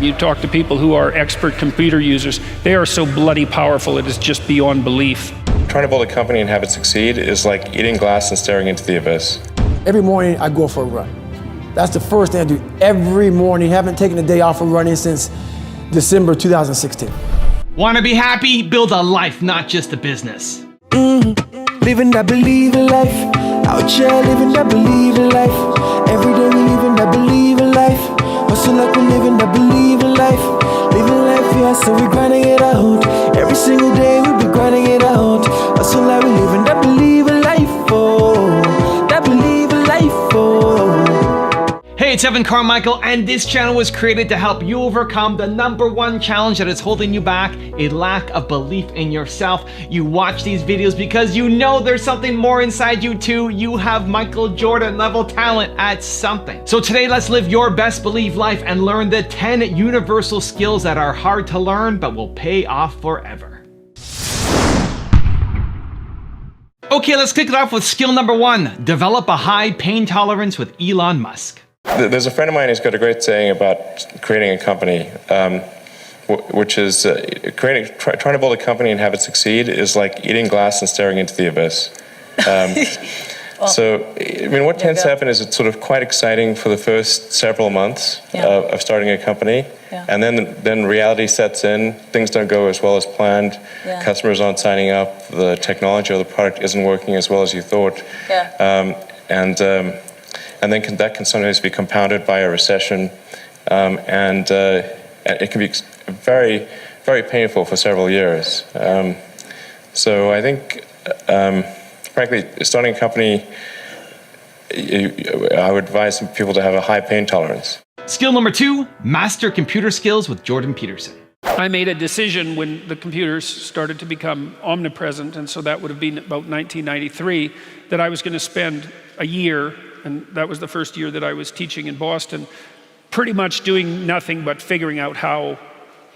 You talk to people who are expert computer users, they are so bloody powerful, it is just beyond belief. Trying to build a company and have it succeed is like eating glass and staring into the abyss. Every morning I go for a run. That's the first thing I do every morning. Haven't taken a day off from running since December 2016. Want to be happy? Build a life, not just a business. Living that believing life. Out here living that believing life. Every day we living that believing life. Hustle like we living that believing life. Living life, yeah, so we grinding it out. Every single day we be grinding it out. Hustle like we living that believing life, oh. That believing life, oh. Hey, it's Evan Carmichael, and this channel was created to help you overcome the #1 challenge that is holding you back, a lack of belief in yourself. You watch these videos because you know there's something more inside you too. You have Michael Jordan level talent at something. So today, let's live your best belief life and learn the 10 universal skills that are hard to learn but will pay off forever. Okay, let's kick it off with skill *1. Develop a high pain tolerance with Elon Musk. There's a friend of mine who's got a great saying about creating a company, which is trying to build a company and have it succeed is like eating glass and staring into the abyss. So, I mean, what tends to happen is it's sort of quite exciting for the first several months of starting a company, and then reality sets in. Things don't go as well as planned. Customers aren't signing up. The technology or the product isn't working as well as you thought. And then that can sometimes be compounded by a recession, and it can be very, very painful for several years. So I think, frankly, starting a company, I would advise people to have a high pain tolerance. Skill *2, master computer skills with Jordan Peterson. I made a decision when the computers started to become omnipresent, and so that would have been about 1993, that I was going to spend a year, and that was the first year that I was teaching in Boston, pretty much doing nothing but figuring out how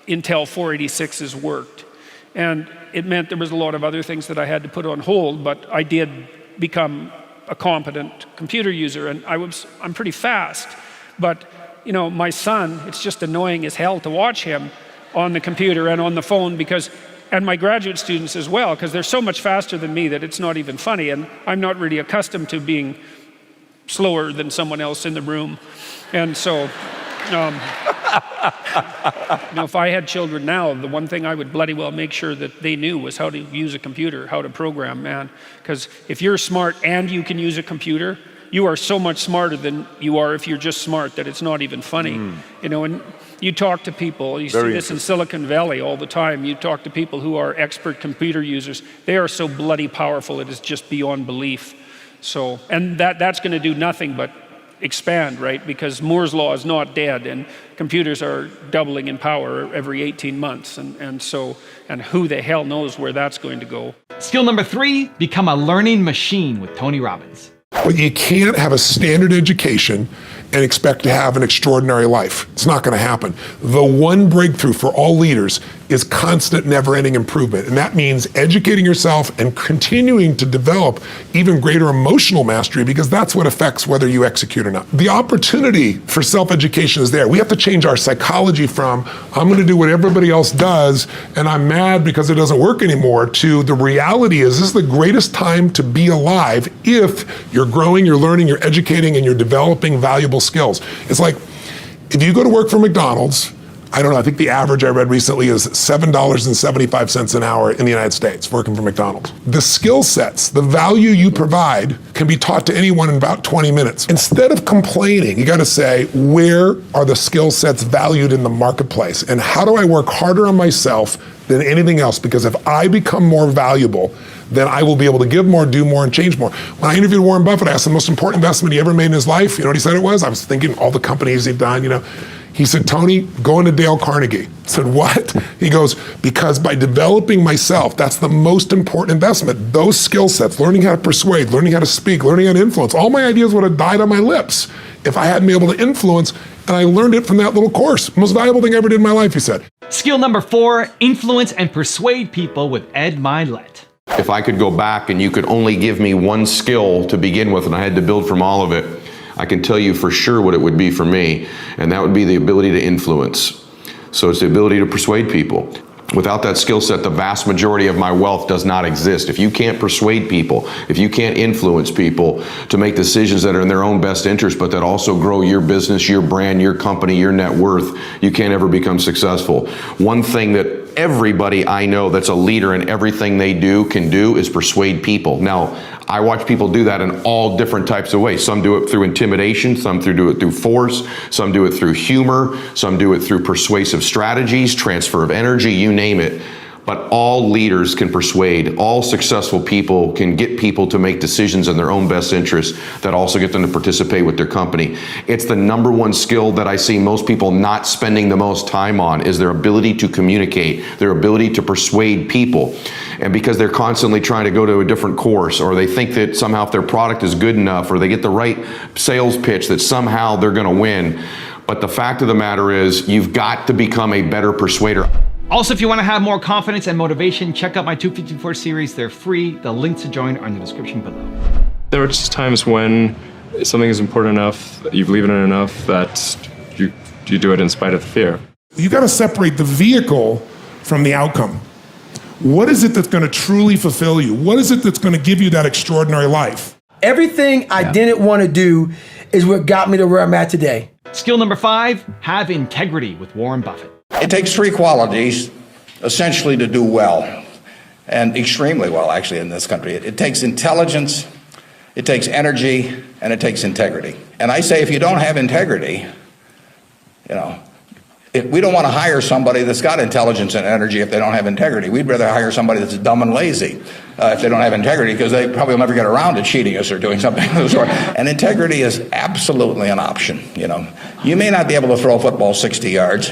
Intel 486s worked. And it meant there was a lot of other things that I had to put on hold, but I did become a competent computer user, and I'm pretty fast. But, you know, my son, it's just annoying as hell to watch him on the computer and on the phone, and my graduate students as well, because they're so much faster than me that it's not even funny, and I'm not really accustomed to being slower than someone else in the room. And so, you know, if I had children now, the one thing I would bloody well make sure that they knew was how to use a computer, how to program, man. Because if you're smart and you can use a computer, you are so much smarter than you are if you're just smart that it's not even funny. You know, and you talk to people, you see this in Silicon Valley all the time, you talk to people who are expert computer users, they are so bloody powerful, it is just beyond belief. So, and that's going to do nothing but expand, right? Because Moore's law is not dead, and computers are doubling in power every 18 months, and who the hell knows where that's going to go. Skill *3, become a learning machine with Tony Robbins. But you can't have a standard education and expect to have an extraordinary life. It's not going to happen. The one breakthrough for all leaders is constant, never-ending improvement. And that means educating yourself and continuing to develop even greater emotional mastery, because that's what affects whether you execute or not. The opportunity for self-education is there. We have to change our psychology from, I'm going to do what everybody else does, and I'm mad because it doesn't work anymore, to the reality is this is the greatest time to be alive if you're growing, you're learning, you're educating, and you're developing valuable skills. It's like, if you go to work for McDonald's, I don't know, I think the average I read recently is $7.75 an hour in the United States working for McDonald's. The skill sets, the value you provide can be taught to anyone in about 20 minutes. Instead of complaining, you gotta say, where are the skill sets valued in the marketplace? And how do I work harder on myself than anything else? Because if I become more valuable, then I will be able to give more, do more, and change more. When I interviewed Warren Buffett, I asked the most important investment he ever made in his life. You know what he said it was? I was thinking all the companies he'd done, you know. He said, Tony, go into Dale Carnegie. I said, what? He goes, because by developing myself, that's the most important investment. Those skill sets, learning how to persuade, learning how to speak, learning how to influence, all my ideas would have died on my lips if I hadn't been able to influence, and I learned it from that little course. Most valuable thing I ever did in my life, he said. Skill *4, influence and persuade people with Ed Mylett. If I could go back and you could only give me one skill to begin with and I had to build from all of it, I can tell you for sure what it would be for me, and that would be the ability to influence. So it's the ability to persuade people. Without that skill set, the vast majority of my wealth does not exist. If you can't persuade people, if you can't influence people to make decisions that are in their own best interest, but that also grow your business, your brand, your company, your net worth, you can't ever become successful. One thing that everybody I know that's a leader in everything they do can do is persuade people. Now, I watch people do that in all different types of ways. Some do it through intimidation, some do it through force, some do it through humor, some do it through persuasive strategies, transfer of energy, you name it. But all leaders can persuade. All successful people can get people to make decisions in their own best interest that also get them to participate with their company. It's the number one skill that I see most people not spending the most time on, is their ability to communicate, their ability to persuade people. And because they're constantly trying to go to a different course, or they think that somehow if their product is good enough, or they get the right sales pitch, that somehow they're gonna win. But the fact of the matter is, you've got to become a better persuader. Also, if you want to have more confidence and motivation, check out my 254 series. They're free. The links to join are in the description below. There are just times when something is important enough, you believe in it enough, that you do it in spite of the fear. You got to separate the vehicle from the outcome. What is it that's going to truly fulfill you? What is it that's going to give you that extraordinary life? Everything I didn't want to do is what got me to where I'm at today. Skill number 5, have integrity with Warren Buffett. It takes 3 qualities, essentially, to do well, and extremely well, actually, in this country. It takes intelligence, it takes energy, and it takes integrity. And I say, if you don't have integrity, we don't want to hire somebody that's got intelligence and energy if they don't have integrity. We'd rather hire somebody that's dumb and lazy if they don't have integrity, because they probably will never get around to cheating us or doing something of the sort. And integrity is absolutely an option. You may not be able to throw a football 60 yards.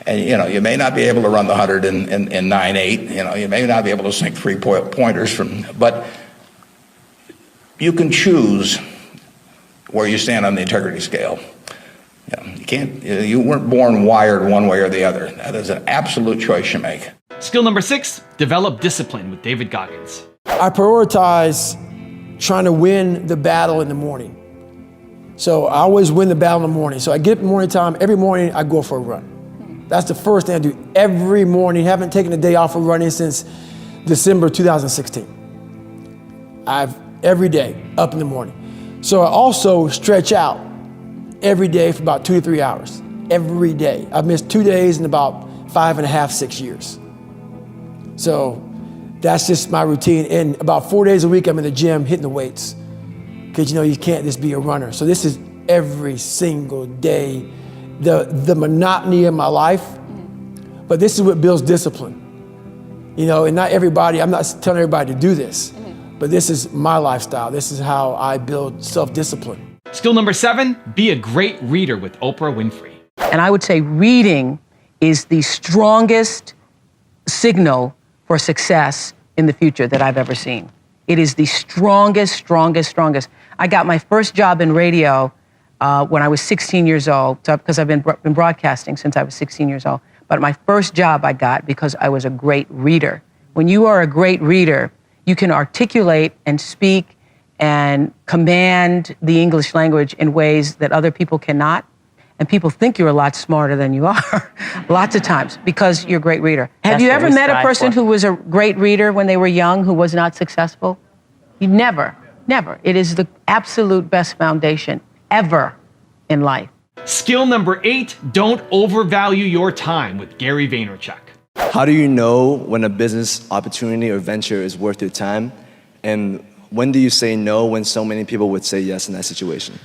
And you may not be able to run the 100 in 9.8. You may not be able to sink 3-pointers but you can choose where you stand on the integrity scale. You weren't born wired one way or the other. That is an absolute choice you make. Skill number 6, develop discipline with David Goggins. I prioritize trying to win the battle in the morning. So I always win the battle in the morning. So I get up in the morning time, every morning I go for a run. That's the first thing I do every morning. Haven't taken a day off of running since December 2016. Every day, up in the morning. So I also stretch out every day for about 2 to 3 hours. Every day. I've missed 2 days in about 5.5, 6 years. So that's just my routine. And about 4 days a week, I'm in the gym hitting the weights. Because you can't just be a runner. So this is every single day. The monotony of my life, but this is what builds discipline. And not everybody, I'm not telling everybody to do this, but this is my lifestyle. This is how I build self-discipline. Skill number 7, be a great reader with Oprah Winfrey. And I would say reading is the strongest signal for success in the future that I've ever seen. It is the strongest. I got my first job in radio when I was 16 years old, because I've been broadcasting since I was 16 years old. But my first job I got because I was a great reader. When you are a great reader, you can articulate and speak and command the English language in ways that other people cannot. And people think you're a lot smarter than you are, lots of times, because you're a great reader. Have you ever met a person who was a great reader when they were young who was not successful? You never. It is the absolute best foundation ever in life. Skill number 8, don't overvalue your time with Gary Vaynerchuk. How do you know when a business opportunity or venture is worth your time? And when do you say no when so many people would say yes in that situation?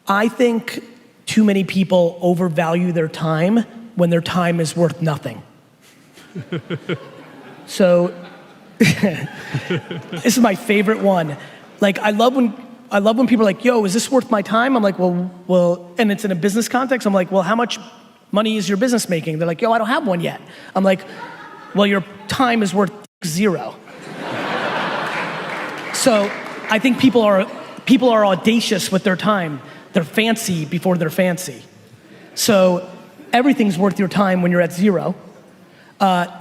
I think too many people overvalue their time when their time is worth nothing. So, this is my favorite one. I love when people are like, yo, is this worth my time? I'm like, well, and it's in a business context. I'm like, well, how much money is your business making? They're like, yo, I don't have one yet. I'm like, well, your time is worth 0. So I think people are audacious with their time. They're fancy before they're fancy. So everything's worth your time when you're at 0.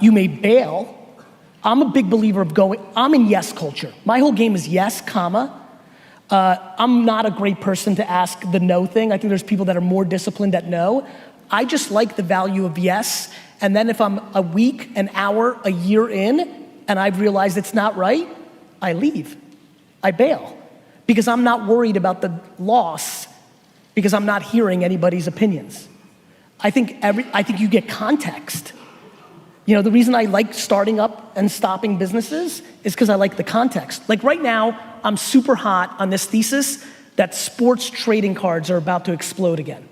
You may bail. I'm a big believer of I'm in yes culture. My whole game is yes, comma. I'm not a great person to ask the no thing. I think there's people that are more disciplined at no. I just like the value of yes, and then if I'm a week, an hour, a year in, and I've realized it's not right, I leave, I bail. Because I'm not worried about the loss, because I'm not hearing anybody's opinions. I think you get context. You know, the reason I like starting up and stopping businesses is because I like the context. Like right now, I'm super hot on this thesis that sports trading cards are about to explode again.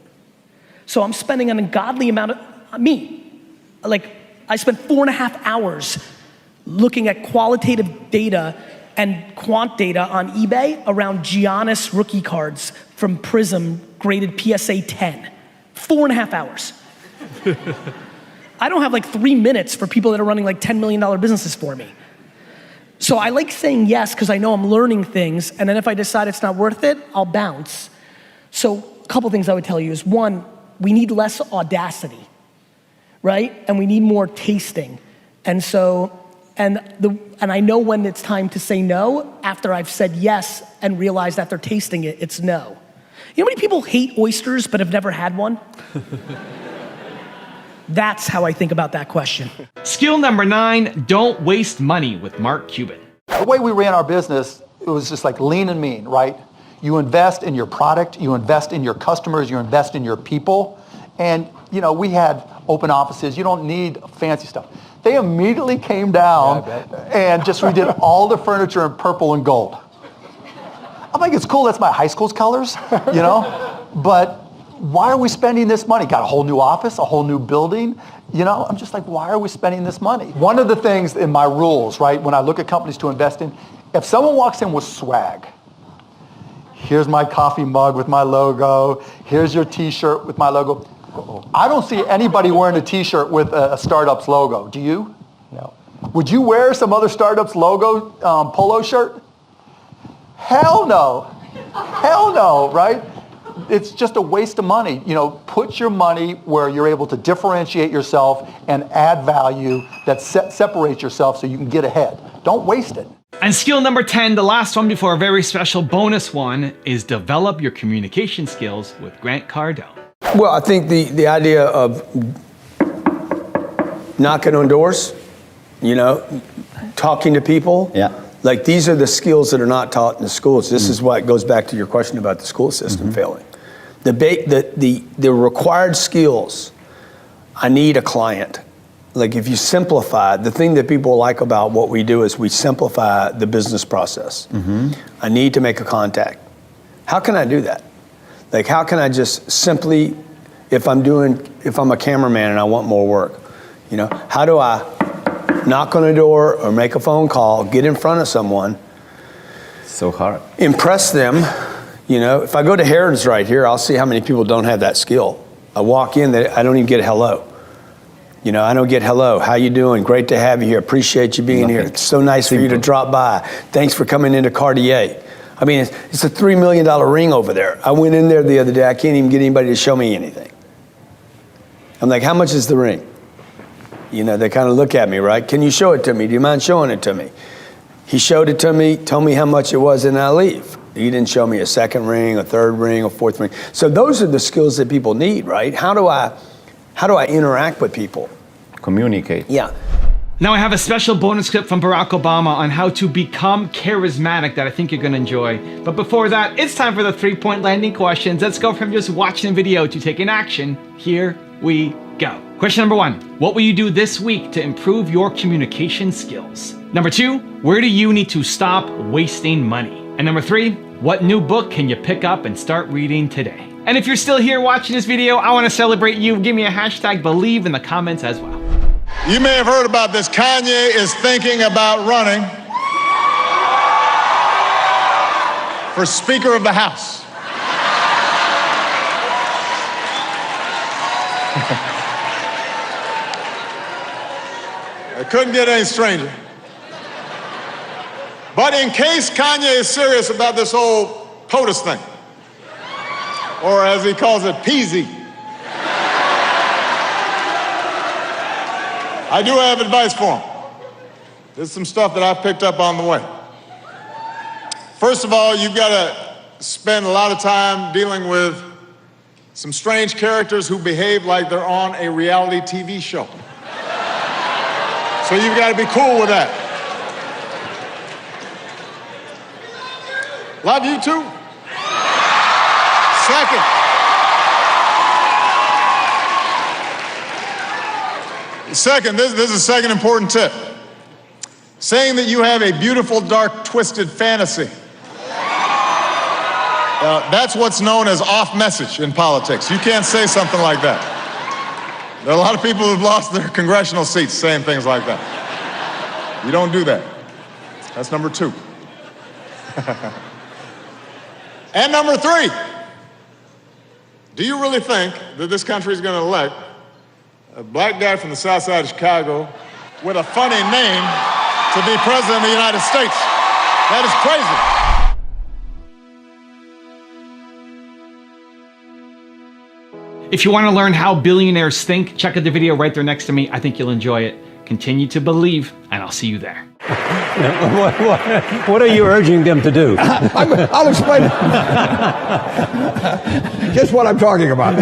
So I'm spending an ungodly amount of, like I spent 4.5 hours looking at qualitative data and quant data on eBay around Giannis rookie cards from Prism graded PSA 10. 4.5 hours. I don't have like 3 minutes for people that are running like $10 million businesses for me. So I like saying yes because I know I'm learning things, and then if I decide it's not worth it, I'll bounce. So a couple things I would tell you is, one, we need less audacity, right? And we need more tasting. And so, and I know when it's time to say no after I've said yes and realized after tasting it, it's no. You know how many people hate oysters but have never had one? That's how I think about that question. Skill number 9, don't waste money with Mark Cuban. The way we ran our business, it was just like lean and mean, right? You invest in your product, you invest in your customers, you invest in your people. And you know, we had open offices, you don't need fancy stuff. They immediately came down and just redid all the furniture in purple and gold. I'm like, it's cool, that's my high school's colors, you know? But why are we spending this money? Got a whole new office, a whole new building. You know, I'm just like, why are we spending this money? One of the things in my rules, right, when I look at companies to invest in, if someone walks in with swag, here's my coffee mug with my logo, here's your t-shirt with my logo. I don't see anybody wearing a t-shirt with a startup's logo. Do you? No. Would you wear some other startup's logo polo shirt? Hell no. Hell no, right? It's just a waste of money. You know, put your money where you're able to differentiate yourself and add value that separates yourself so you can get ahead. Don't waste it. And skill number 10, the last one before a very special bonus one, is develop your communication skills with Grant Cardone. Well, I think the idea of knocking on doors, you know, talking to people. Yeah. Like these are the skills that are not taught in the schools. This is why it goes back to your question about the school system failing. The required skills, I need a client. Like if you simplify, the thing that people like about what we do is we simplify the business process. I need to make a contact. How can I do that? Like how can I just simply, if I'm a cameraman and I want more work, you know, how do I knock on a door or make a phone call, get in front of someone. So hard. Impress them. You know, if I go to Harrods right here, I'll see how many people don't have that skill. I walk in, I don't even get hello. You know, I don't get hello. How you doing? Great to have you here. Appreciate you being here. It's so nice for you to drop by. Thanks for coming into Cartier. I mean, it's a $3 million ring over there. I went in there the other day. I can't even get anybody to show me anything. I'm like, how much is the ring? You know, they kind of look at me, right? Can you show it to me? Do you mind showing it to me? He showed it to me, told me how much it was, and I leave. He didn't show me a second ring, a third ring, a fourth ring. So those are the skills that people need, right? How do I interact with people? Communicate. Yeah. Now I have a special bonus clip from Barack Obama on how to become charismatic that I think you're gonna enjoy. But before that, it's time for the 3-point landing questions. Let's go from just watching a video to taking action. Here we go. Question number 1, what will you do this week to improve your communication skills? Number 2, where do you need to stop wasting money? And number 3, what new book can you pick up and start reading today? And if you're still here watching this video, I wanna celebrate you. Give me a hashtag believe in the comments as well. You may have heard about this. Kanye is thinking about running for Speaker of the House. It couldn't get any stranger. But in case Kanye is serious about this whole POTUS thing, or as he calls it, PZ, I do have advice for him. There's some stuff that I picked up on the way. First of all, you've got to spend a lot of time dealing with some strange characters who behave like they're on a reality TV show. So you've got to be cool with that. Love you too. Second, this is a second important tip. Saying that you have a beautiful, dark, twisted fantasy. That's what's known as off message in politics. You can't say something like that. There are a lot of people who've lost their congressional seats saying things like that. You don't do that. That's number 2. And number 3, do you really think that this country is going to elect a black guy from the south side of Chicago with a funny name to be president of the United States? That is crazy. If you want to learn how billionaires think, check out the video right there next to me. I think you'll enjoy it. Continue to believe, and I'll see you there. What are you urging them to do? I'll explain it. Guess what I'm talking about.